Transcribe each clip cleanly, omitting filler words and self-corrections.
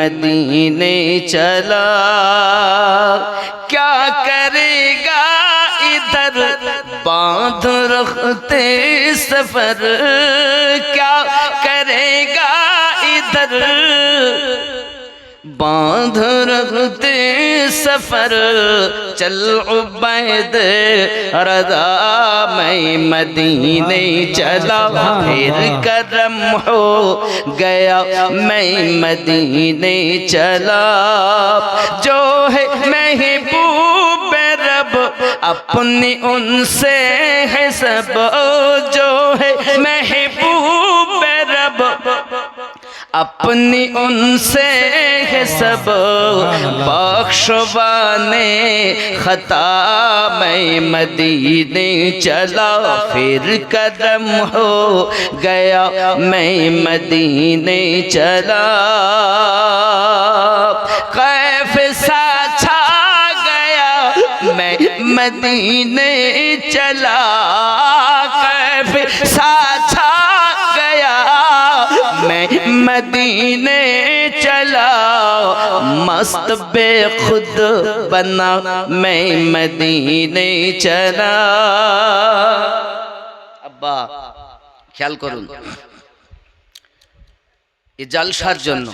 मदीने चला, क्या करेगा इधर बांध रखते सफर, क्या करेगा इधर बांध रखते सफर। चल उबैद रज़ा मैं मदीने चला, फिर करम हो गया मैं मदीने चला। जो है महबूब रब अपनी उनसे है सब, जो है महबूब रब अपनी उनसे है सब। बख्शवाने खता मैं मदीने चला, फिर करम हो गया मैं मदीने चला। कैफ सा छा गया मैं मदीने चला, कैफ सा छा गया मैं मदीने चला। मस्त बेखुद बना मैं मदीने चला। আব্বা খেয়াল করুন, এই জলসার জন্য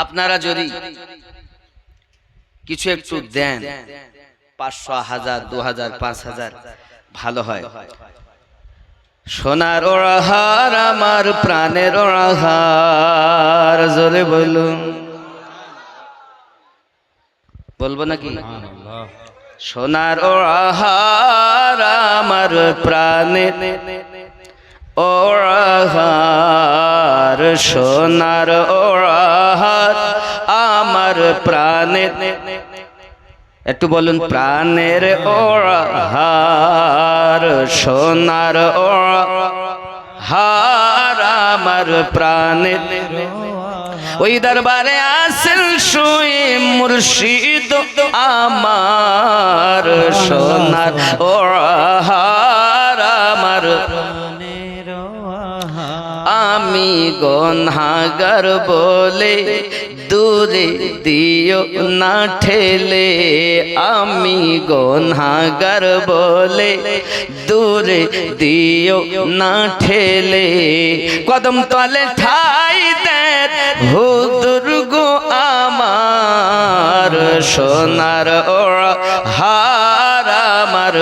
আপনারা যদি কিছু একটু দেন, 500, 1000, 2000, 5000 ভালো হয়। সোনার ওড়াহার আমার প্রাণের ওড়াহার, জোরে বলুন, বলবো নাকি? সোনার ওড়াহার আমার প্রাণের ওড়াহার, সোনার ওড়াহার আমার প্রাণের, একটু বলুন, প্রাণের ওড়াহার, সোনার ওড়াহার আমার প্রাণের। ওই দরবারে আসিল শুয়ে মুর্শিদ আমার, সোনার ওড়াহার আমার। আমি গুনাহগার বলে দূরে দিও না ঠেলে, আমি গুনাহগার বলে দূরে দিও না ঠেলে। কদম তলে ঠাই দেন হুজুর গো আমার, সোনার ওড়াহার আমার।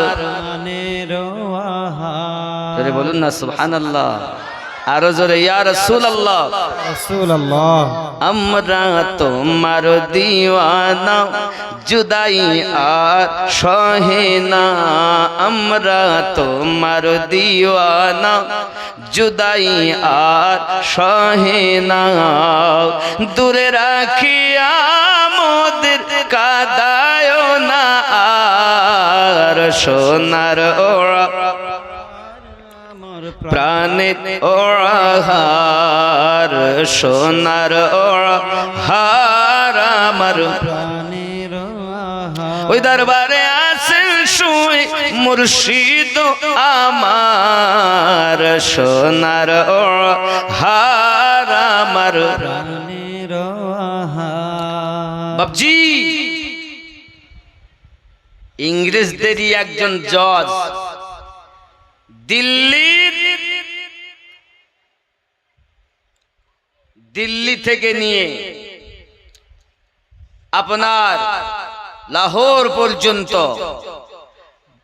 জোরে বলুন না সুবহানাল্লাহ, আরো জোরে ইয়া রাসূলুল্লাহ। রাসূলুল্লাহ আমরা তোমার দিওয়ানা, জুদাই আর সহে না। আমরা তোমার দিওয়ানা, জুদাই আর সহে না। দূরে রাখিয়া মোদের কাদায় না আর, সোনার ওড়া প্রাণের ওড়াহার, সোনার ওড়াহার আমার। ওই দরবারে আসেন শুয়ে মুর্শিদ আমার, সোনার ওড়াহার আমার। বাবজি ইংরেজদেরই একজন জজ দিল্লি থেকে নিয়ে আপনার লাহোর পর্যন্ত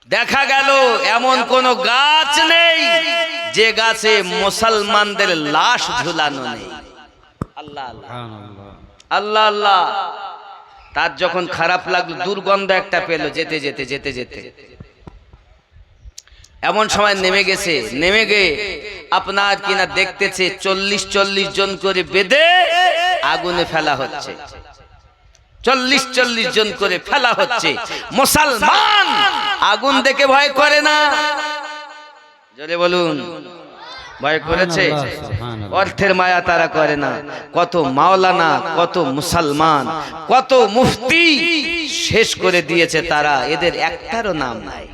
দেখা গেল এমন কোন গাছ নেই যে গাছে মুসলমানদের লাশ ঝুলানো নেই। আল্লাহ আল্লাহ আল্লাহ। তার যখন খারাপ লাগলো, দুর্গন্ধ একটা পেল, যেতে যেতে যেতে যেতে এমন সময় নেমে গেছে, নেমে গিয়ে আপনার কিনা দেখতেছে 40 জন করে বেঁধে আগুনে ফেলা হচ্ছে, 40 জন করে ফেলা হচ্ছে। মুসলমান আগুন দেখে ভয় করে না, জোরে বলুন, ভয় করেছে? অর্থের মায়া তারা করে না। কত মাওলানা, কত মুসলমান, কত মুফতি শেষ করে দিয়েছে তারা, এদের একটারও নাম নাই।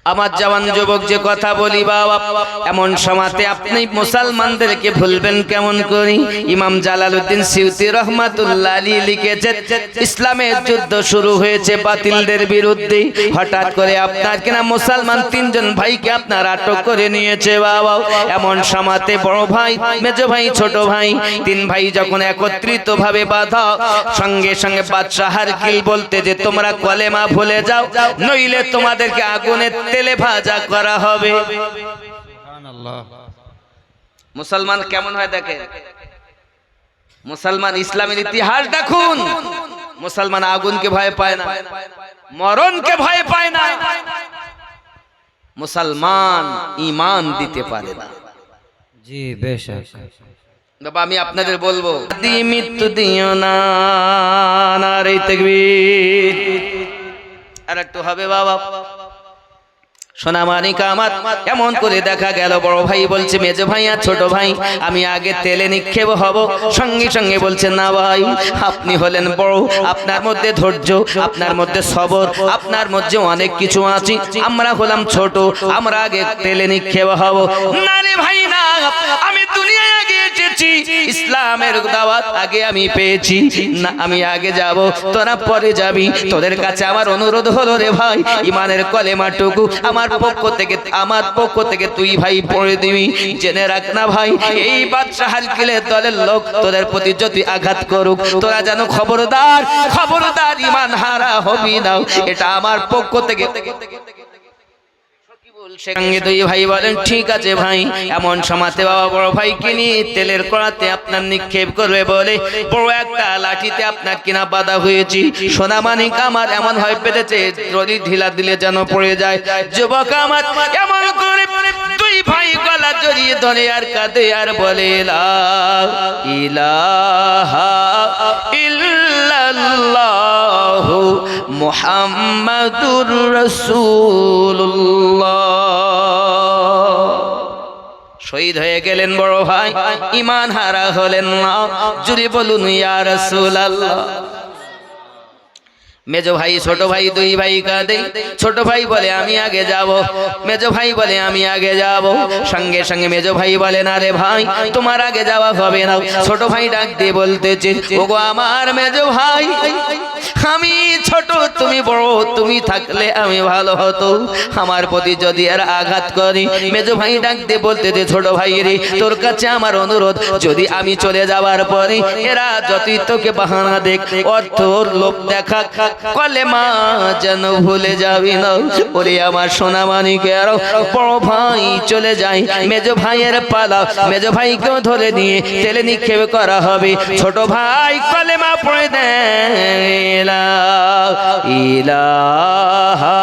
আমার জওয়ান যুবক যে কথা বলি বাবা, এমন সময়তে আপনি মুসলমানদেরকে ভুলবেন কেমন করি? ইমাম জালালউদ্দিন সিউতি রহমাতুল্লাহ আলাইহি লিখেছেন, ইসলামের যুদ্ধ শুরু হয়েছে বাতিলদের বিরুদ্ধে। হঠাৎ করে আপনার কিনা মুসলমান তিনজন ভাইকে আপনার আটক করে নিয়েছে বাবা। এমন সময়তে বড় ভাই, মেজো ভাই, ছোট ভাই, তিন ভাই যখন একত্রিত ভাবে বাঁধা, সঙ্গে সঙ্গে বাদশা হারকিল বলতে যে তোমরা কলেমা ভুলে যাও, নইলে তোমাদেরকে আগুনে তেলে ভাজা করা হবে। সুবহানাল্লাহ। মুসলমান কেমন হয় দেখেন, মুসলমান ইসলামের ইতিহাস দেখুন। মুসলমান আগুনকে ভয় পায় না, মরণকে ভয় পায় না। মুসলমান ঈমান দিতে পারে না। জি বেশক। বাবা আমি আপনাদের বলবো, মৃত্যু দিও না, নারে তাকবীর। আর একটু হবে বাবা। সোনামানিকা আমার, এমন করে দেখা গেল বড় ভাই বলছে মেজো ভাই আর ছোট ভাই আমি আগে তেলে নিক্ষেপ হব। সঙ্গে সঙ্গে বলছে না ভাই, আপনি হলেন বড়, আপনার মধ্যে ধৈর্য, আপনার মধ্যে সবর, আপনার মধ্যে অনেক কিছু আছে। আমরা হলাম ছোট, আমরা আগে তেলে নিক্ষেপ হব। না রে ভাই না, আমি দুনিয়ায় আগে এসেছি, ইসলামের দাওয়াত আগে আমি পেয়েছি, না আমি আগে যাব, তোরা পরে যাবি। তোদের কাছে আমার অনুরোধ হলো রে ভাই, ঈমানের কলেমাটুকু আমার পক্ষ থেকে তুই ভাই পড়ে দিবি। জেনে রাখ না ভাই, এই বাদশা হারকিলের দলের লোক তোদের প্রতি যদি আঘাত করুক, তোরা যেন খবরদার ঈমান হারা হবি না, এটা আমার পক্ষ থেকে। সঙ্গে দুই ভাই বলেন ঠিক আছে ভাই। এমন সময়তে বাবা বড় ভাইকে নিয়ে তেলের কড়াতে আপনার নিক্ষেপ করবে বলে বড় একটা লাঠিতে আপনার কিনা বাধা হয়েছি। সোনামানিক আমার এমন ভয় পেতেছে, যদি ঢিলা দিলে যেন পড়ে যায়। যুবক আমার এমন করে দুই ভাই গলা জড়িয়ে ধরে আর কাঁদে আর বলে লা ইলাহা ইল্লাল্লাহু মুহাম্মাদুর রাসূলুল্লাহ। শহীদ হয়ে গেলেন বড় ভাই, ঈমান হারা হলেন না। জুড়ে বলুন ইয়া রাসূলুল্লাহ। মেজো ভাই ছোট ভাই দুই ভাই কাঁদে। ছোট ভাই বলে আমি আগে যাব, মেজো ভাই বলে আমি আগে যাব। সঙ্গে সঙ্গে মেজো ভাই বলে না রে ভাই, তোমার আগে যাওয়া হবে না। ছোট ভাই ডাক দিয়ে বলতেছে, ওগো আমার মেজো ভাই, আমি ছোট তুমি বড়, তুমি থাকলে আমি ভালো হতো, আমার প্রতি যদি এরা আঘাত করি। মেজো ভাই ডাক দিয়ে বলতেছে, ছোট ভাই রে তোর কাছে আমার অনুরোধ, যদি আমি চলে যাওয়ার পরে এরা যতই তোকে বাহানা দেখ, অর্থ লোভ দেখা, কলেমা যেন ভুলে যাবি না। ওরে আমার সোনামানিকের বড় ভাই চলে যায়, মেজো ভাইয়ের পালা, মেজো ভাইকেও ধরে নিয়ে তেলে নিক্ষেপ করা হবে। ছোট ভাই কলেমা পড়ে দেয় লা ইলাহা।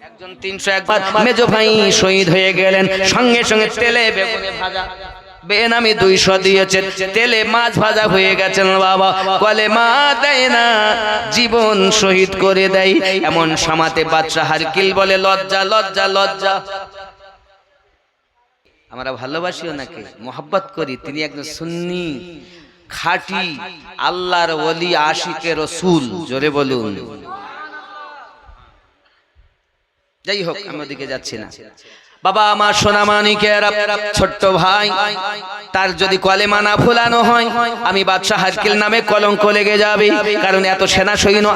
একজন 301 বার মেজো ভাই শহীদ হয়ে গেলেন। সঙ্গে সঙ্গে তেলে বেগুনে ভাজা বেনামি 200 দিয়েছে, তেলে মাছ ভাজা হয়ে গেছেন বাবা। কলেমা দেয় না, জীবন শহীদ করে দেয়। এমন সামাতে বাদশা হারকিল বলে লজ্জা লজ্জা লজ্জা। আমরা ভালোবাসি ওনাকে, মোহাব্বত করি, তিনি একজন সুন্নি খাঁটি আল্লাহর ওলি, আশিকে রসুল। জোরে বলুন। যাই হোক আমি ওদিকে যাচ্ছি না। বাবা আমার সোনামানিকের ছোট্ট ভাই, তার যদি কলেমা না ভুলানো হয়, আমি বাদশা হারকিল নামে কলঙ্ক লেগে যাবে। কারণ এত সেনা সৈন্য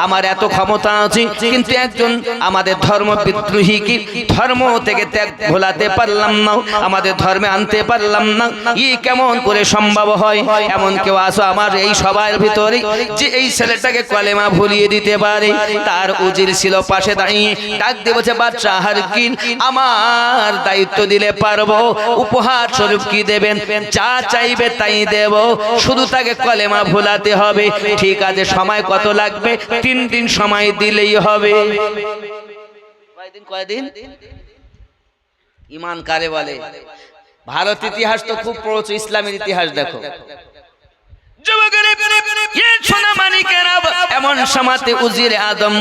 আমার এত ক্ষমতা আছে, কিন্তু একজন আমাদের ধর্ম বিদ্রোহী কি ধর্ম থেকে ত্যাগ ভোলাতে পারলাম না, আমাদের ধর্মে আনতে পারলাম না। ই কেমন করে সম্ভব হয়? এমন কেউ আসো আমার এই সবার ভিতরে যে এই ছেলেটাকে কলেমা ভুলিয়ে দিতে পারে? তার উজির ছিল পাশে দাঁড়িয়ে, ডাক দিয়ে বলছে, বাদশা হারকিল আমার দায়িত্ব দিলে পারবো, উপহার স্বরূপ কি দেবেন? যা চাইবে তাই দেব, শুধু তাকে কলেমা ভুলাতে হবে। ঠিক আছে, সময় কত লাগবে? 3 দিন সময় দিলেই হবে। কয়দিন? ঈমান কারে বলে? ভারত ইতিহাস তো খুব পড়ছো, ইসলামের ইতিহাস দেখো। সোনা মানিকেরা, এমন সমাতে উজিরে আদম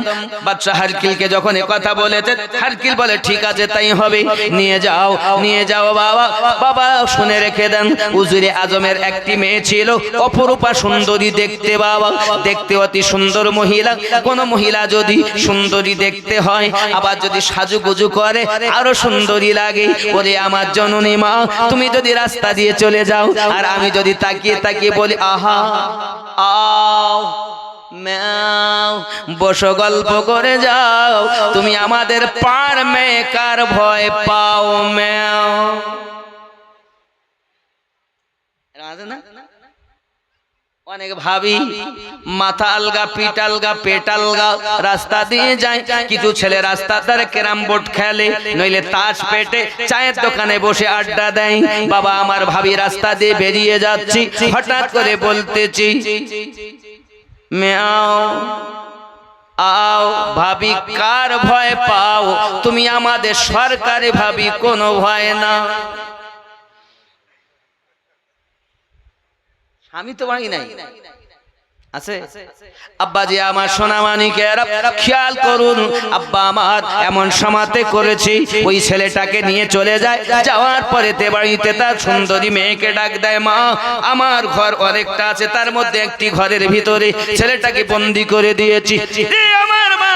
বাদশা হারকিলকে যখন কথা বলেছে, হারকিল বলে ঠিক আছে তাই হবে, নিয়ে যাও বাবা। বাবা শুনে রেখে দেন, উজিরে আজমের একটি মেয়ে ছিল অপরূপা সুন্দরী দেখতে। বাবা দেখতে অতি সুন্দর মহিলা, কোন মহিলা যদি সুন্দরী দেখতে হয় আবার যদি সাজুগুজু করে আরো সুন্দরী লাগে। বলে আমার জননী মা, তুমি যদি রাস্তা দিয়ে চলে যাও আর আমি যদি তাকিয়ে তাকিয়ে বলি আহা আও ম্যাও, বসো গল্প করে যাও, তুমি আমাদের পার মেকার ভয় পাও ম্যাও। অনেক ভাবি মাথা আলগা, পিঠ আলগা, পেট আলগা, রাস্তা দিয়ে যায়। কিছু ছেলে রাস্তার ধারে ক্যারাম বোর্ড খেলে, নইলে তাস পেটে চায়ের দোকানে বসে আড্ডা দেয়। বাবা আমার ভাবি রাস্তা দিয়ে বেরিয়ে যাচ্ছি, হঠাৎ করে বলতেছি ম্যাও আও, ভাবি কার ভয় পাও, তুমি আমাদের সরকারি ভাবি, কোনো ভয় না। আমি তো ভাই নাই আছে। আব্বাজি আমার সোনা মানিকেরা খেয়াল করুন, আব্বা আমার এমন সমাতে করেছি, ওই ছেলেটাকে নিয়ে চলে যায়। যাওয়ার পরে তে বাড়িতে তার সুন্দরী মেয়েকে ডাক দেয়, মা আমার ঘর অনেকটা আছে, তার মধ্যে একটি ঘরের ভিতরে ছেলেটাকে বন্দি করে দিয়েছি। আমার মা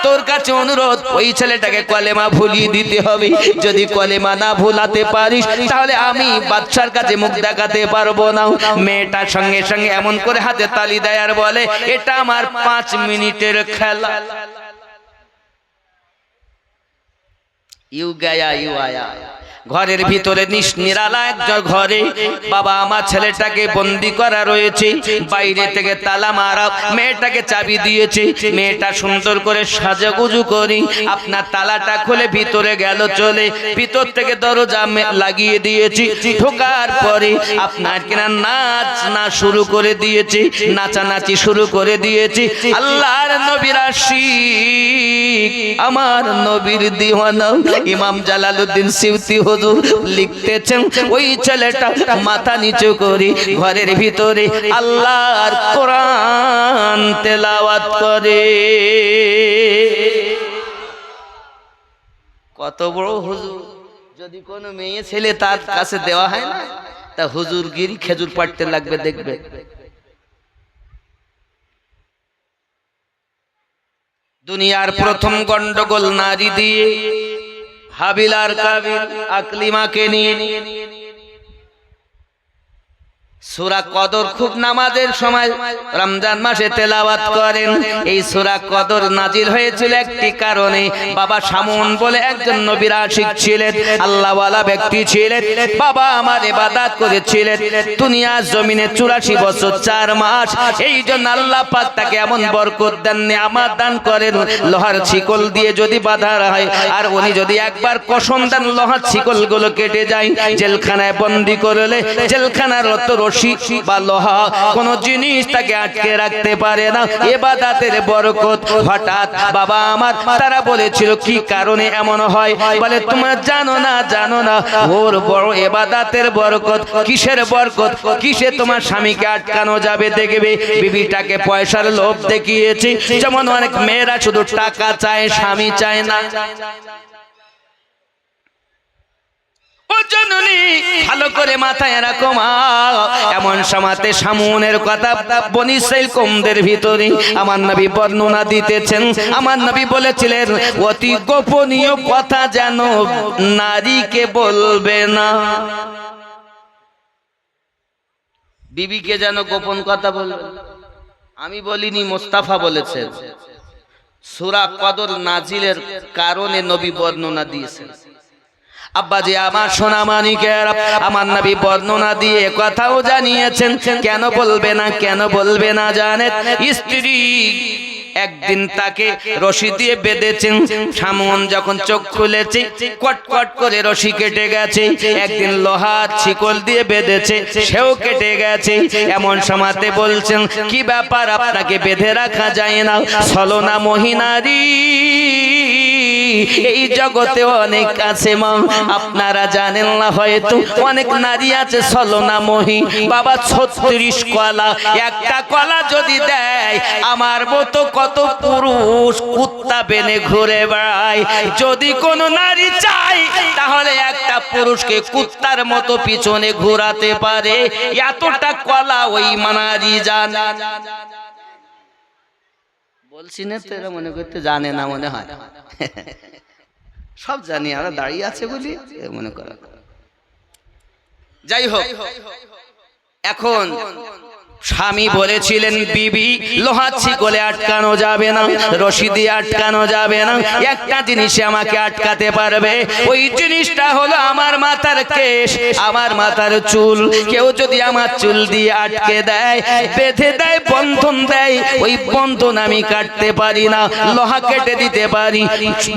তোর কাছে অনুরোধ, ওই ছেলেটাকে কলেমা ভুলিয়ে দিতে হবে। যদি কলেমা না ভুলাতে পারিস তাহলে আমি বাদশার কাছে মুখ দেখাতে পারবো না। মেয়েটার সঙ্গে সঙ্গে এমন করে হাতে তালি দেয় আর বলে, এটা আমার 5 মিনিটের খেলা। ইউ গায়া ইউ আয়া। ঘরের ভিতরে নিরালা একটা ঘরে বাবা আমার ছেলেটাকে বন্দি করা রয়েছে, বাইরে থেকে তালা মারা, মেয়েটাকে চাবি দিয়েছে। মেয়েটা সুন্দর করে সাজাগুজু করি আপনার তালাটা খুলে ভিতরে গেল চলে, ভিতর থেকে দরজা লাগিয়ে দিয়েছি। ঢোকার পরে আপনার কিনা নাচ শুরু করে দিয়েছে, নাচানাচি শুরু করে দিয়েছি। আল্লাহর নবীর আশিক, আমার নবীর দিওয়ানা ইমাম জালালউদ্দিন সিউতি লিখতেছেন, ওই ছেলেটা মাথা নিচু করে ঘরের ভিতরে আল্লাহর কোরআন তেলাওয়াত করে। কত বড় হুজুর! যদি কোনো মেয়ে ছেলে তার কাছে দেওয়া হয় না, তা হুজুরগিরি খেজুর পাড়তে লাগবে। দেখবে দুনিয়ার প্রথম গন্ডগোল নারী দিয়ে, হাবিল আর কাবিল আকলিমাকে নিয়ে। সূরা কদর খুব নামাজের সময় রমজান মাসে তেলাওয়াত করেন। এই সূরা কদর নাজিল হয়েছিল একটি কারণে। বাবা শামুন বলে একজন নবীর আশিক ছিলেন, আল্লাহওয়ালা ব্যক্তি ছিলেন। বাবা আমার ইবাদত করেছিলেন দুনিয়ার জমিনে 84 বছর 4 মাস। এই জন্য আল্লাহ পাক তাকে এমন বরকত দেন, নিয়ামত দান করেন। লোহার শিকল দিয়ে যদি বাঁধা হয় আর উনি যদি একবার কসম দেন লোহার শিকলগুলো কেটে যায়। জেলখানায় বন্দী করলে জেলখানার রশি বা লোহা কোন জিনিস তাকে আটকে রাখতে পারে না। ইবাদতের বরকত। হঠাৎ বাবা আমার তারা বলেছিল কি কারণে এমন হয়, বলে তোমরা জানো না ওর বড় ইবাদতের বরকত। কিসের বরকত? কিসে তোমার স্বামীকে আটকানো যাবে দেখবে। বিবিটাকে পয়সার লোভ দেখিয়েছে, যেমন অনেক মেয়েরা শুধু টাকা চায়, স্বামী চায় না। ভালো করে মাথায় রাখো মা, এমন সমাতে শামুনের কথা বনি ইসরাইল কওমদের ভিতরে আমার নবী বর্ণনা দিতেছেন। আমার নবী বলেছিলেন, অতি গোপনীয় কথা যেন নারীকে বলবে না। বিবিকে যেন গোপন কথা বলবে। আমি বলিনি, মোস্তাফা বলেছেন। সূরা কদর নাজিলের কারণে নবী বর্ণনা দিয়েছেন। আব্বাজি আমার সোনা মানিকেরা, আমার নবী বর্ণনা দিয়ে কথাও জানিয়েছেন। কেন বলবে না জানেন? স্ত্রী একদিন তাকে রশি দিয়ে বেঁধেছেন, সামন যখন চোখ খুলেছে কটকট করে রশি কেটে গেছে। একদিন লোহার শিকল দিয়ে বেঁধেছে, সেও কেটে গেছে। এমন সময়তে বলছেন, কি ব্যাপার, আপনাকে বেঁধে রাখা যায় না? ছলনা মহিনারী এই জগতে অনেক আছে মা, আপনারা জানেন না হয়তো, অনেক নারী আছে ছলনা মহি। বাবা 36 কলা, একটা কলা যদি দেয় আমার মতো কত পুরুষ কুত্তা বেনে ঘুরে বেড়ায়। যদি কোনো নারী চায় তাহলে একটা পুরুষকে কুত্তার মতো পিছনে ঘোরাতে পারে, এতটা কলা ওই নারী জানে। বলছি না তো, এরা মনে করতে জানে না মনে হয়। সব জানি, আমরা দাঁড়িয়ে আছে বলি মনে করা। যাই হোক, এখন স্বামী বলেছিলেন, বিবি লোহার শিকলে আটকানো যাবে না, রশি দিয়ে আটকানো যাবে না, একটা জিনিসে আমাকে আটকাতে পারবে, ওই জিনিসটা হলো আমার মাথার কেশ, আমার মাথার চুল। কেউ যদি আমার চুল দিয়ে আটকে দেয়, বেঁধে দেয়, বন্ধন দেয়, ওই বন্ধন আমি কাটতে পারি না, লোহা কেটে দিতে পারি।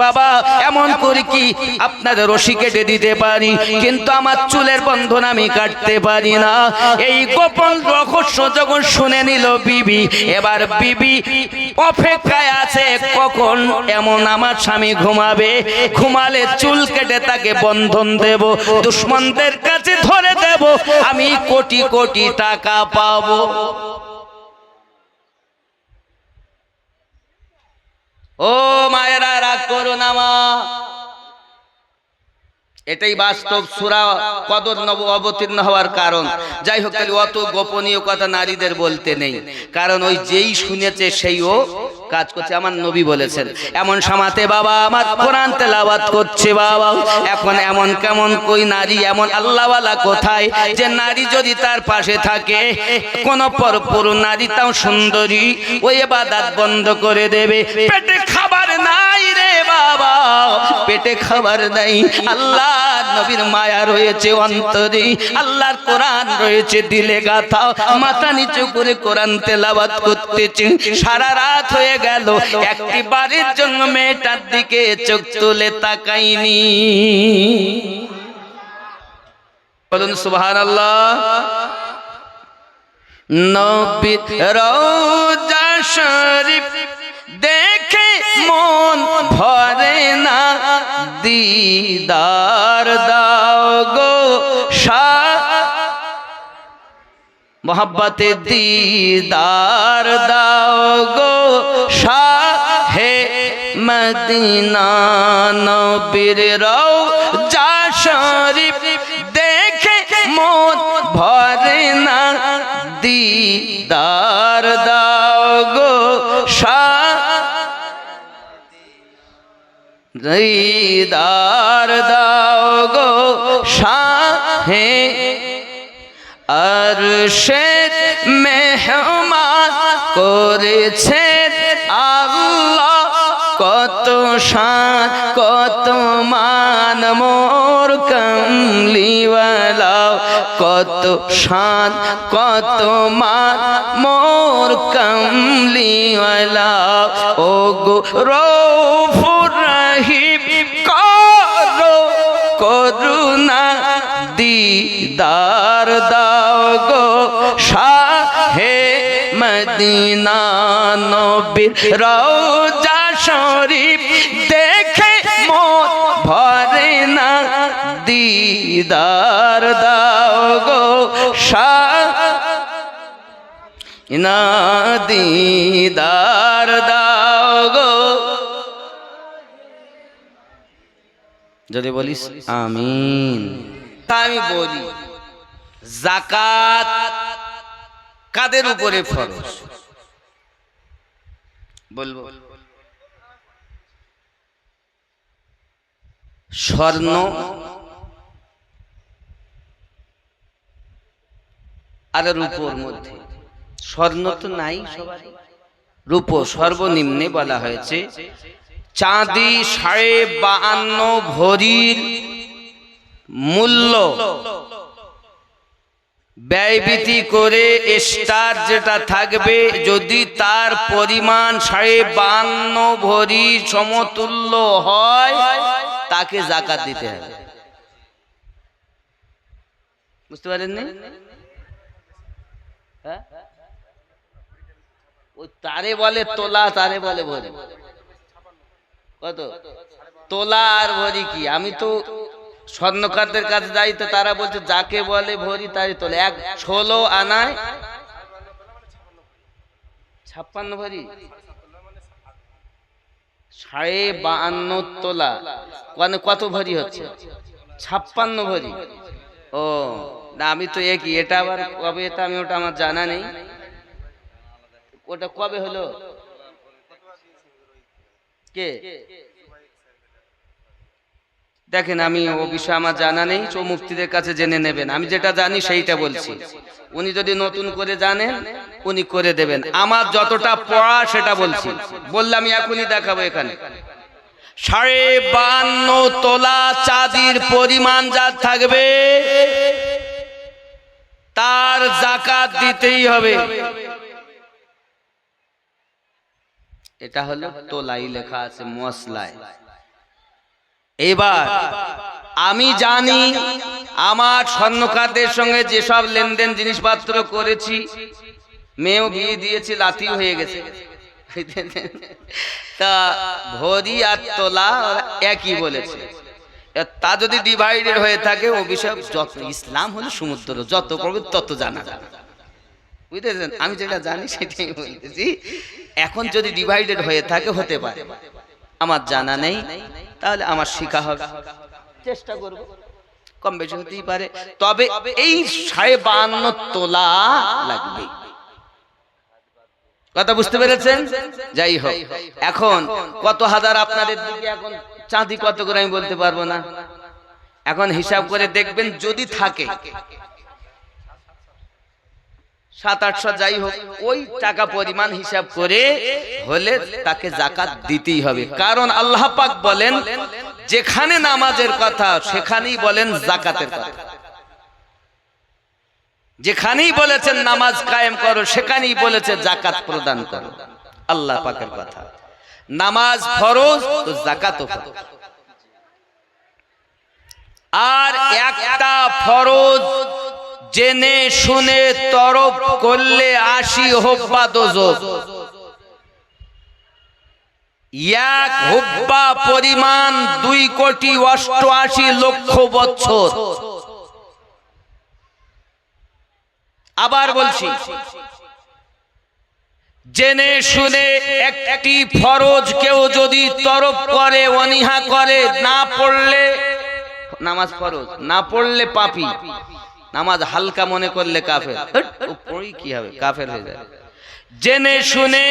বাবা এমন করি কি, আপনার রশি কেটে দিতে পারি, কিন্তু আমার চুলের বন্ধন আমি কাটতে পারি না। এই গোপন রহস্য যখন শুনে নিল বিবি, এবার বিবি অপেক্ষায় আছে কখন এমন আমার স্বামী ঘুমাবে, ঘুমালে চুল কেটে তাকে বন্ধন দেব, দুশ্মনদের কাছে ধরে দেব, আমি কোটি কোটি টাকা পাবো। ও মায়েরা, রাগ করো না মা, এটাই বাস্তব সূরা কদর অবতীর্ণ হওয়ার কারণ। যাই হোক, তাহলে অত গোপনীয় কথা নারীদের বলতে নেই, কারণ ওই যেই শুনেছে সেইও কাজ করছে। আমার নবী বলেছেন, এমন সময়তে বাবা আমার কোরআন তেলাওয়াত করছে, বাবা এখন এমন কেমন কই নারী, এমন আল্লাহওয়ালা কোথায় যে নারী যদি তার পাশে থাকে, কোন পরপুর নারী তাও সুন্দরী, ওই ইবাদত বন্ধ করে দেবে। পেটে খাবার নাই রে বাবা, পেটে খাবার নাই, আল্লাহ নবীর মায়া রয়েছে অন্তরে, আল্লাহর কোরআন রয়েছে দিলে গাথা, মাথা নিচু করে কোরআন তেলাওয়াত করতেছে। সারা রাত হয়ে গেল, একটি বারের জন্য মেয়েটার দিকে চোখ তুলে তাকাইনি। বলুন সুবহানাল্লাহ। নবীর রওজা শরীফ দেখে মন ভরে না, দিদার দাও গো শাহ, মোহাব্বতে দিদার দাও গো শাহে মদিনা। নবীর রওজা শরীফ দেখে মন ভরে না, দিদার দাও গো শাহ, দিদার দাও গো শাহে আরশের মেহমান করেছে আল্লাহ, কত শান কত মান মোর কমলিওয়ালা, কত শান কত মান মোর কমলিওয়ালা। ও গো রউফুর রহিম করো করুণা, দিদার দাও গো শাহে মদিনা। নবীর রওজা শরীফ দেখে মন ভরে না, দিদার দাও গো শাহ, না দিদার দাও গো। যদি বলিস আমিন। তা আমি বলি, যাকাত কাদের উপরে ফরজ? বলবো, স্বর্ণ আর রূপোর মধ্যে। স্বর্ণ তো নাই সবার, রূপো সর্বনিম্নে বলা হয়েছে চাঁদি 52 ভরির মূল্য ব্যয়বৃত্তি করে স্টার যেটা থাকবে যদি তার পরিমাণ 52.5 ভরি সমতুল্য হয় তাকে যাকাত দিতে হবে। বুঝতে পারেননি? হ্যাঁ, ওই তারে বলে তোলা, তারে বলে ভরি। কত তোলা আর ভরি কি? আমি তো স্বর্ণকারদের কাছে যাই তো তারা বলছে যাকে বলে ভরি তারই তোলা। 16 আনায় 56 ভরি, 52.5 তোলা মানে কত ভরি হচ্ছে? 56 ভরি। ও না, আমি তো একই। এটা আবার কবে, এটা আমি ওটা আমার জানা নেই। ওটা কবে হলো? কে দেখেন, আমি ও বিষয়ে আমার জানা নেই, তো মুফতিদের কাছে জেনে নেবেন। আমি যেটা জানি সেইটা বলছি। উনি যদি নতুন করে জানেন উনি করে দেবেন। আমার যতটা পড়া সেটা বলছি। বললে আমি এখনই দেখাবো। এখানে 52.5 তোলা চাঁদির পরিমাণ যা থাকবে তার যাকাত দিতেই হবে। এটা হলো তোলাই, লেখা আছে মশলায়। এবার আমি জানি আমার স্বর্ণকারদের সঙ্গে যেসব লেনদেন জিনিসপত্র করেছি, মেয়েও বিয়ে দিয়েছি, লাতিও হয়ে গেছে, তা ভরি আর তোলা একই বলেছে। তা যদি ডিভাইডেড হয়ে থাকে ও বিষয় যত, ইসলাম হলো সমুদ্র, যত পড়বে তত জানা যাবে। বুঝতেছেন? আমি যেটা জানি সেটাই বলতেছি। এখন যদি ডিভাইডেড হয়ে থাকে হতে পারে, আমার জানা নেই, তাহলে আমার শিখা হবে, চেষ্টা করব, কম বেশি হতেই পারে। তবে এই 52.5 তোলা লাগবে। কথা বুঝতে পেরেছেন? যাই হোক, এখন কত হাজার আপনাদের দিকে এখন চাঁদি কত করে আমি বলতে পারবো না। এখন হিসাব করে দেখবেন, যদি থাকে 700-800 যাই হোক, ওই টাকা পরিমাণ হিসাব করে হলে তাকে যাকাত দিতেই হবে। কারণ আল্লাহ পাক বলেন যেখানে নামাজের কথা সেখানেই বলেন যাকাতের কথা। যেখানেই বলেছেন নামাজ কায়েম করো সেখানেই বলেছে যাকাত প্রদান করো। আল্লাহ পাকের কথা। নামাজ ফরজ তো যাকাতও ফরজ। আর একটা ফরজ জেনে শুনে তরফ করলে 80 হুব্বা দোজখ। 1 হুব্বা পরিমাণ 2,88,00,000 বছর। আবার বলছি, জেনে শুনে একটি ফরজ কেউ যদি তরফ করে, অনীহা করে, না পড়লে নামাজ ফরজ, না পড়লে পাপী, নামাজ হালকা মনে করলে কাফের, ও পড়ি কি হবে, কাফের হয়ে যায়। জেনে শুনে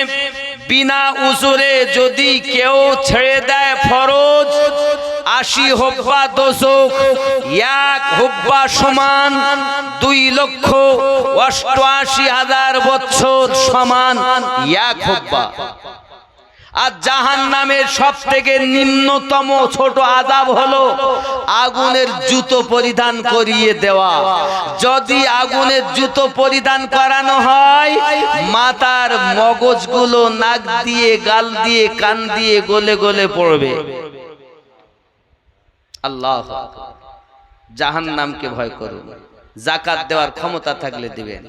বিনা উজরে যদি কেউ ছেড়ে দেয় ফরজ, 80 হুব্বা দোজখ। 1 হুব্বা সমান 2,88,000 বছর সমান 1 হুব্বা। আর জাহান্নামের সবথেকে নিম্নতম ছোট আযাব হলো আগুনের জুতো পরিধান করিয়ে দেওয়া। যদি আগুনের জুতো পরিধান করানো হয়, মাথার মগজগুলো নাক দিয়ে, গাল দিয়ে, কান দিয়ে গলে গলে পড়বে। আল্লাহ, জাহান্নামকে ভয় করুন। যাকাত দেওয়ার ক্ষমতা থাকলে দিবেন,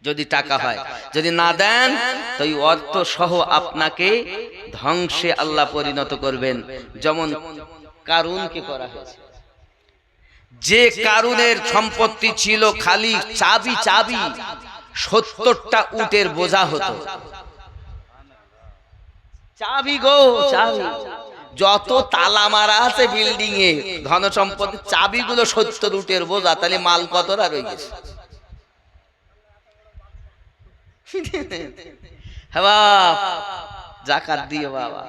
যদি টাকা হয়। যদি না দেন তো এই অর্থ সহ আপনাকে ধ্বংসে আল্লাহ পরিণত করবেন, যেমন কারুনকে করা হয়েছে। যে কারুনের সম্পত্তি ছিল খালি চাবি চাবি, 70টা উটের বোঝা হতো। চাবি গো চাবি, যত তালা মারা আছে বিল্ডিং এ ধন সম্পত্তি, চাবিগুলো 70 উটের বোঝা। তাহলে মাল কতটা রয়ে গেছে? যাকাত দিয়ে বাবা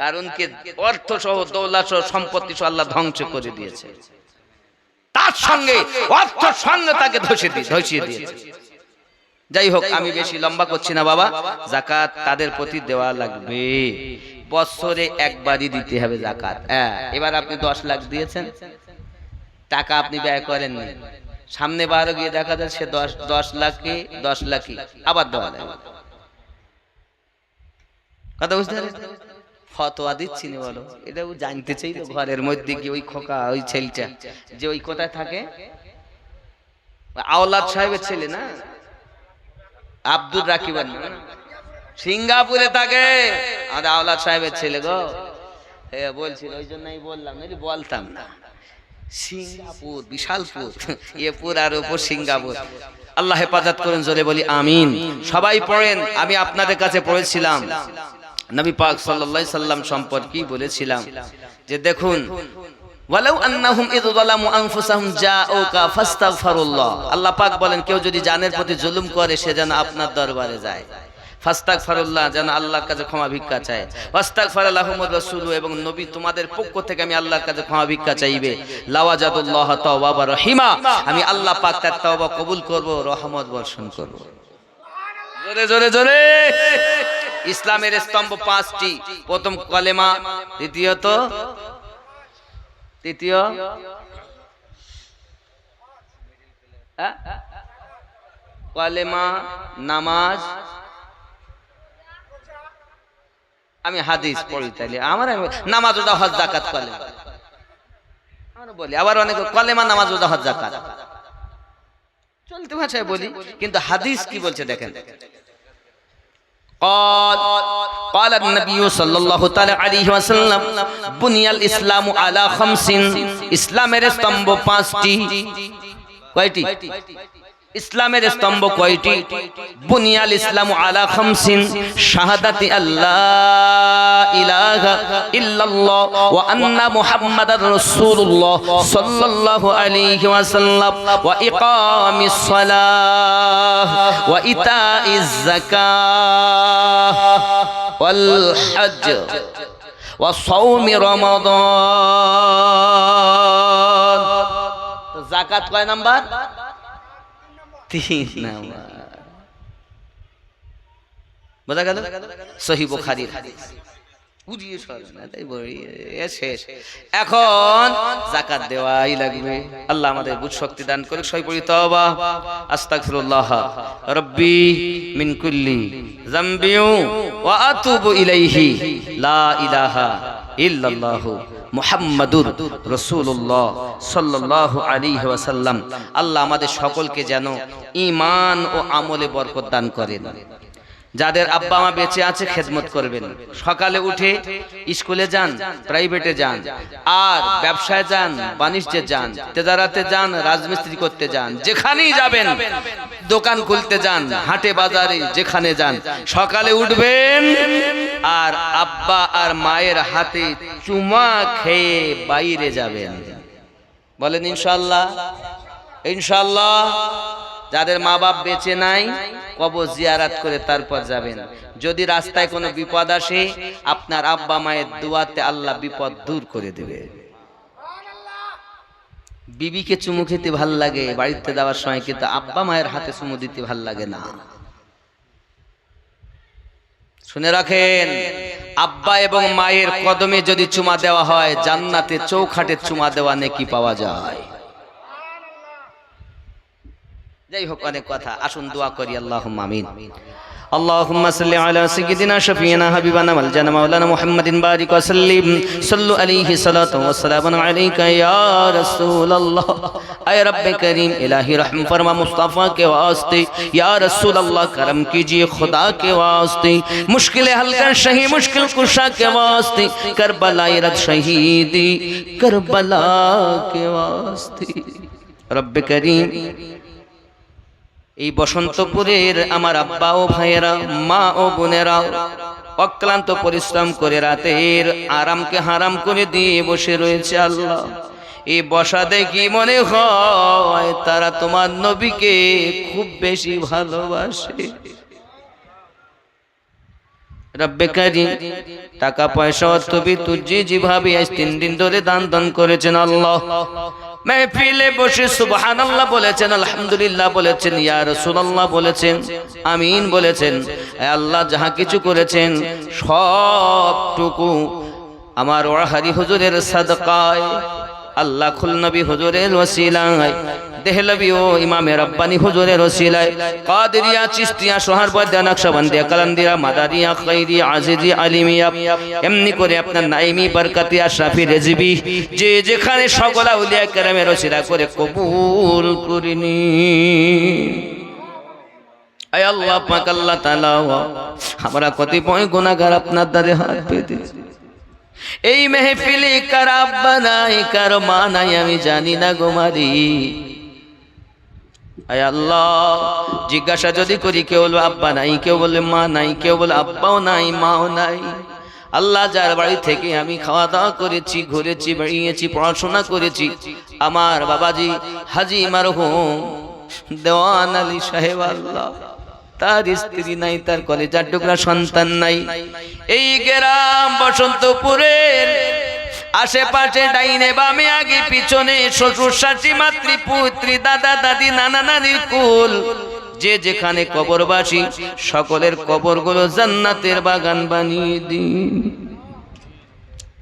কারণকে অর্থ সহ, দৌলত সহ, সম্পত্তি সহ আল্লাহ ধ্বংস করে দিয়েছে। তার সঙ্গে অর্থ সঙ্গে তাকে ধসিয়ে দিয়েছে। যাই হোক, আমি বেশি লম্বা করছি না বাবা। যাকাত তাদের প্রতি দেওয়া লাগবে, বছরে একবারই দিতে হবে যাকাত। এবার আপনি 10 লাখ দিয়েছেন, টাকা আপনি ব্যয় করেননি, সামনে 12 গিয়ে দেখা যায় সে 10 লাখে 10 লাখই আবার দেওয়া যায়। কথা বুঝতে পারছেন? ফতোয়া দিচ্ছি না বলো, এটাও জানতে চাই তো। ঘরের মধ্যে কি ওই খোকা ওই ছেলেটা যে ওই কোথায় থাকে, আওলাদ সাহেবের ছেলে না, আব্দুর রাকিব না, সিঙ্গাপুরে থাকে। আর আওলাদ সাহেবের ছেলে গো, বলছিল ওই জন্যই বললাম, নইলে বলতাম না। সিঙ্গাপুর বিশালপুর, এপুর আর ওপর সিঙ্গাপুর। আল্লাহ হেফাজত করুন, জোরে বলি আমিন। সবাই পড়েন। আমি আপনাদের কাছে পড়েছিলাম নবী পাক সাল্লাল্লাহু আলাইহি সাল্লাম সম্পর্কে বলেছিলাম যে দেখুন, ওয়ালাউ আন্নাহুম ইয যালামু আনফুসাহুম জাউকা ফাস্তাগফিরুল্লাহ। আল্লাহ পাক বলেন কেউ যদি জানের প্রতি জুলুম করে সে যেন আপনার দরবারে যায়, ফাস্তাগফিরুল্লাহ, যেন আল্লাহর কাছে ক্ষমা ভিক্ষা চায়, ওয়াস্তাগফার লাহুমুর রাসূল, এবং নবী তোমাদের পক্ষ থেকে আমি আল্লাহর কাছে ক্ষমা ভিক্ষা চাইবে, লাওয়াজাদুল্লাহ তাওয়াবা রহিমা, আমি আল্লাহ পাক তার তওবা কবুল করব, রহমত বর্ষণ করব। জোরে জোরে জোরে। ইসলামের স্তম্ভ 5টি। প্রথম কলেমা, তৃতীয় কলেমা, নামাজ। আমি হাদিস পড়ি তাইলে আমার নামাজ, রোজা, হজ, যাকাত, কলেমা আমরা বলি। আবার অনেকে কলেমা, নামাজ, রোজা, হজ, যাকাত চলতি ভাষায় বলি, কিন্তু হাদিস কি বলছে দেখেন। قال النبي صلى الله تعالى عليه وسلم بني الاسلام على 5। ইসলামের স্তম্ভ 5টি। কয়টি? ইসলামের স্তম্ভ কয়টি? বুনিয়াল ইসলামু আলা 5 শাহাদাতি আল্লাহ ইলাহা ইল্লাল্লাহ ওয়া আন্না মুহাম্মাদার রাসূলুল্লাহ সাল্লাল্লাহু আলাইহি ওয়াসাল্লাম ওয়া ইকামিস সালাহ ওয়া ইতাইজ যাকাহ ওয়াল হজ ওয়া সাওমি রমাদান। তো যাকাত কয় নাম্বার? 3 নাম্বার। বোঝা গেল? সহিহ বুখারীর হাদিস। বুঝিয়ে সরল না তাই বলি শেষ। এখন যাকাত দেওয়াই লাগবে। আল্লাহ আমাদের বুঝ শক্তি দান করুক। সবাই পড়ি তওবা। আস্তাগফিরুল্লাহ রাব্বি মিন কুল্লি যামবি ওয়া আতুবু ইলাইহি লা ইলাহা ইল্লাল্লাহু মুহাম্মাদুর রাসূলুল্লাহ সাল্লাল্লাহু আলাইহি ওয়াসাল্লাম। আল্লাহ আমাদের সকলকে যেন ঈমান ও আমলে বরকত দান করেন। যাদের আব্বা মা বেঁচে আছে খেদমত করবেন। সকালে উঠে স্কুলে যান, প্রাইভেটে যান, আর ব্যবসায় যান, বাণিজ্যে যান, তেজারাতে যান, রাজমিস্ত্রি করতে যান, যেখানেই যাবেন, দোকান খুলতে যান, হাটে বাজারে যেখানে যান, সকালে উঠবেন আর আব্বা আর মায়ের হাতে চুমা খেয়ে বাইরে যাবেন। বলেন ইনশাআল্লাহ। ইনশাআল্লাহ। যাদের মা বাপ বেঁচে নাই কবর জিয়ারত করে তারপর যাবেন। যদি রাস্তায় কোনো বিপদ আসে আপনার আব্বা মায়ের দোয়াতে আল্লাহ বিপদ দূর করে দেবে। বিবিকে চুমু খেতে ভাল লাগে বাড়িতে যাওয়ার সময়, কিন্তু আব্বা মায়ের হাতে চুমু দিতে ভাল লাগে না। শুনে রাখেন, আব্বা এবং মায়ের কদমে যদি চুমা দেওয়া হয় জান্নাতে চৌখাটে চুমা দেওয়া নেকি পাওয়া যায়। যাই হোক, অনেক কথা, আসুন দোয়া করি। আল্লাহুম্মা আমিন। اللهم صل على سيدنا شفيعنا حبيبنا مولانا مولانا محمد بارك وسلم صلوا عليه صلاة والسلام عليك يا رسول الله। اے رب کریم الہی رحم فرما مصطفیٰ کے واسطے، یا رسول اللہ کرم کیجئے خدا کے واسطے، مشکل حل کر شہید مشکل کشا کے واسطے، کربلا رد شہیدی کربلا کے واسطے رب کریم। এই বসন্তপুরের আমার আব্বা ও ভাইয়েরা, মা ও বোনেরা অক্লান্ত পরিশ্রম করে রাতের আরামকে হারাম করে দিয়ে বসে রয়েছে। আল্লাহ, এই বসা দেখি মনে হয় তারা তোমার নবীকে খুব বেশি ভালোবাসে। রব্বে কারীম, টাকা পয়সা অর্থ বিদ্যুৎ যেভাবে আজ 3 দিন ধরে দান করেছেন, আল্লাহ মেহফিলে বসে সুবহানাল্লাহ বলেছেন, আলহামদুলিল্লাহ বলেছেন, ইয়া রাসূলুল্লাহ বলেছেন, আমিন বলেছেন। আল্লাহ যাহা কিছু করেছেন সবটুকু আমার ওয়াহারি হুজুরের সাদকায় আল্লাহ খুল নবী হুজুরের ওসিলায়, দেহলভী ও ইমামে রব্বানি হুজুরের ওসিলায়, কাদেরিয়া, চিশতিয়া, সোহরাওয়ার্দিয়া, নকশবন্দিয়া, কালান্দিয়া, মাদারিয়া, খাইরিয়া, আজিজি, আলিমিয়া, এমনি করে আপনার নাইমি, বরকতি, আশরাফি, রেজবি, যে যেখানে সকল আউলিয়া কেরামের ওসিলা করে কবুল করিনি। আয় আল্লাহ পাক, আল্লাহ তাআলা, আমরা কতিপয় গুনাহগার আপনার দ্বারে হাত পেতেছি। এই মেহফিলে কার আব্বা নাই, কার মা নাই, আমি জানি না গো মারি। আয় আল্লাহ, জিজ্ঞাসা যদি করি, কেউ বলবে আব্বা নাই, কেউ বলে মা নাই, কেউ বলে আব্বাও নাই, মাও নাই। আল্লাহ, যার বাড়ি থেকে আমি খাওয়া দাওয়া করেছি, ঘুরেছি, বেরিয়েছি, পড়াশোনা করেছি, আমার বাবাজি হাজী মারহুম দেওয়ান আলী সাহেব, আল্লাহ তার স্ত্রী নাই, তার কলেজার টুকরা সন্তান নাই। এই গ্রাম বসন্তপুরের আশেপাশে ডাইনে বামে আগে পিছনে শ্বশুর শাশুড়ি মাতৃ পুত্রী দাদা দাদি নানা নানির কুল, যে যেখানে কবরবাসী সকলের কবরগুলো জান্নাতের বাগান বানিয়ে দিন।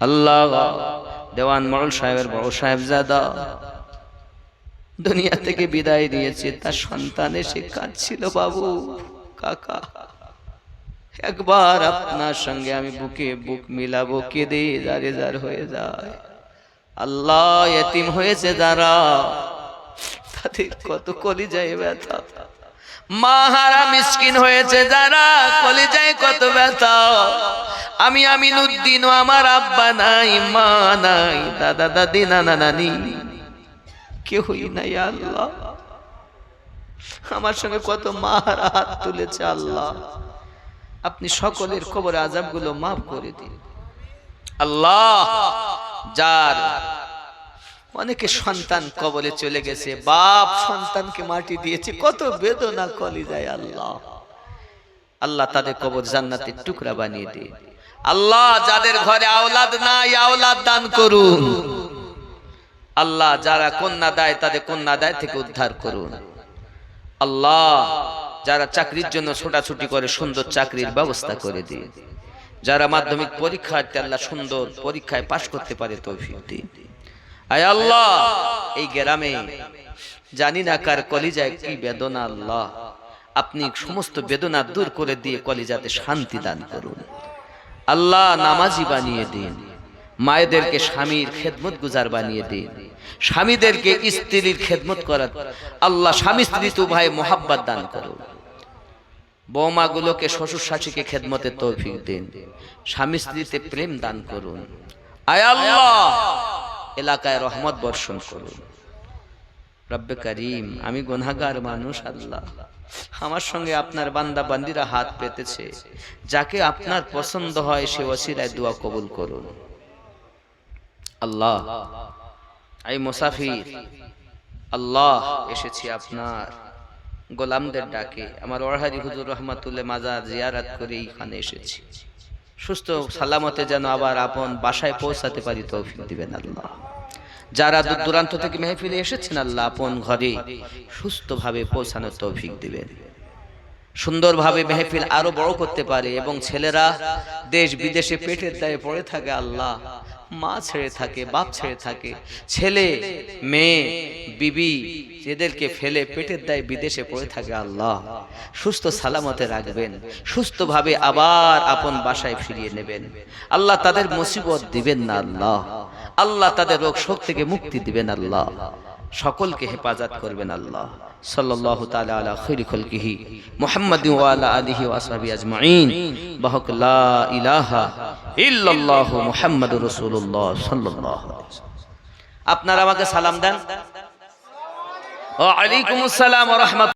আল্লাহ, দেওয়ান মরল সাহেবের বড় সাহেবজাদা দুনিয়া থেকে বিদায় নিয়েছে, তার সন্তান এসে কাঁদছিল, বাবু কাকা একবার আপনার সঙ্গে আমি বুকে বুক মিলাবো, কেঁদে যারে যার হয়ে যায়। আল্লাহ, এতিম হয়েছে যারা, তাদের কত কলিজায় ব্যথা, মা হারা মিসকিন হয়েছে যারা, কলিজায় কত ব্যথা। আমি আমিনুদ্দিন, আমার আব্বা নাই, মা নাই, দাদা দাদি নানা নানি কেউই নাই। আল্লাহ, আমার সঙ্গে কত মারা হাত তুলেছে। আল্লাহ, আপনি সকলের কবর আযাবগুলো মাফ করে দিন। আল্লাহ, যার অনেকে সন্তান কবরে চলে গেছে, বাপ সন্তানকে মাটি দিয়েছে, কত বেদনা কলিজায়। আল্লাহ, আল্লাহ তাদের কবর জান্নাতের টুকরা বানিয়ে দিন। আল্লাহ, যাদের ঘরে আওলাদ নাই, আওলাদ দান করুন। আল্লাহ, যারা কন্যা দেয় তাদের কন্যা দেয় থেকে উদ্ধার করুন। আল্লাহ, যারা চাকরির জন্য ছোটাছুটি করে সুন্দর চাকরির ব্যবস্থা করে দিন। যারা মাধ্যমিক পরীক্ষার্থী, আল্লাহ সুন্দর পরীক্ষায় পাশ করতে পারে তৌফিক দিন। আয় আল্লাহ, এই গ্রামে জানি না কার কলিজায় কি বেদনা, আল্লাহ আপনি সমস্ত বেদনা দূর করে দিয়ে কলিজাতে শান্তি দান করুন। আল্লাহ, নামাজি বানিয়ে দিন, মায়েদেরকে স্বামীর খেদমত গুজার বানিয়ে দিন, স্বামীদেরকে স্ত্রীর খেদমত করার, আল্লাহ স্বামী স্ত্রী তো ভাই মোহাব্বত দান করুন। বৌমাগুলোকে শ্বশুর শাশুড়িকে খেদমতের তৌফিক দিন, স্বামী স্ত্রীতে প্রেম দান করুন। আয় আল্লাহ, এলাকায় রহমত বর্ষণ করুন। রব্বে করিম, আমি গুনাহগার মানুষ, আল্লাহ আমার সঙ্গে আপনার বান্দা বান্দিরা হাত পেতেছে, যাকে আপনার পছন্দ হয় সে ওসিলায় দোয়া কবুল করুন। আল্লাহ, এই মুসাফির আল্লাহ এসেছি আপনার গোলামদের ডাকে, আমার ওয়াহাদি হুজুর রহমাতুল্লাহ মাজার জিয়ারত করে এইখানে এসেছি। সুস্থ সালামতে যেন আবার আপন বাসায় পৌঁছাতে পারি তৌফিক দিবেন আল্লাহ। যারা দূর দূরান্ত থেকে মেহফিলে এসেছেন, আল্লাহ আপন ঘরে সুস্থভাবে পৌঁছানোর তৌফিক দিবেন। সুন্দরভাবে মেহফিল আরো বড় করতে পারে, এবং ছেলেরা দেশ বিদেশে পেটের দায়ে পড়ে থাকে, আল্লাহ মা ছেড়ে থাকে, বাপ ছেড়ে থাকে, ছেলে মেয়ে বিবি এদেরকে ফেলে পেটের দায়ে বিদেশে পড়ে থাকে, আল্লাহ সুস্থ সালামতে রাখবেন, সুস্থভাবে আবার আপন বাসায় ফিরিয়ে নেবেন। আল্লাহ তাদের মুসিবত দিবেন না, আল্লাহ আল্লাহ তাদের রোগ শোক থেকে মুক্তি দিবেন, আল্লাহ সকলকে হেফাজত করবেন। আল্লাহ সাল্লাল্লাহু তাআলা আলা খায়রি খালকিহি মুহাম্মাদিন ওয়া আলা আলিহি ওয়া আসহাবিহি আজমাইন। বাহাক লা ইলাহা ইল্লাল্লাহু মুহাম্মাদুর রাসূলুল্লাহ সাল্লাল্লাহু আলাইহি ওয়াসাল্লাম। আপনারা আমাকে সালাম দেন। ওয়া আলাইকুমুস সালাম ওয়া রাহমাতুল্লাহ।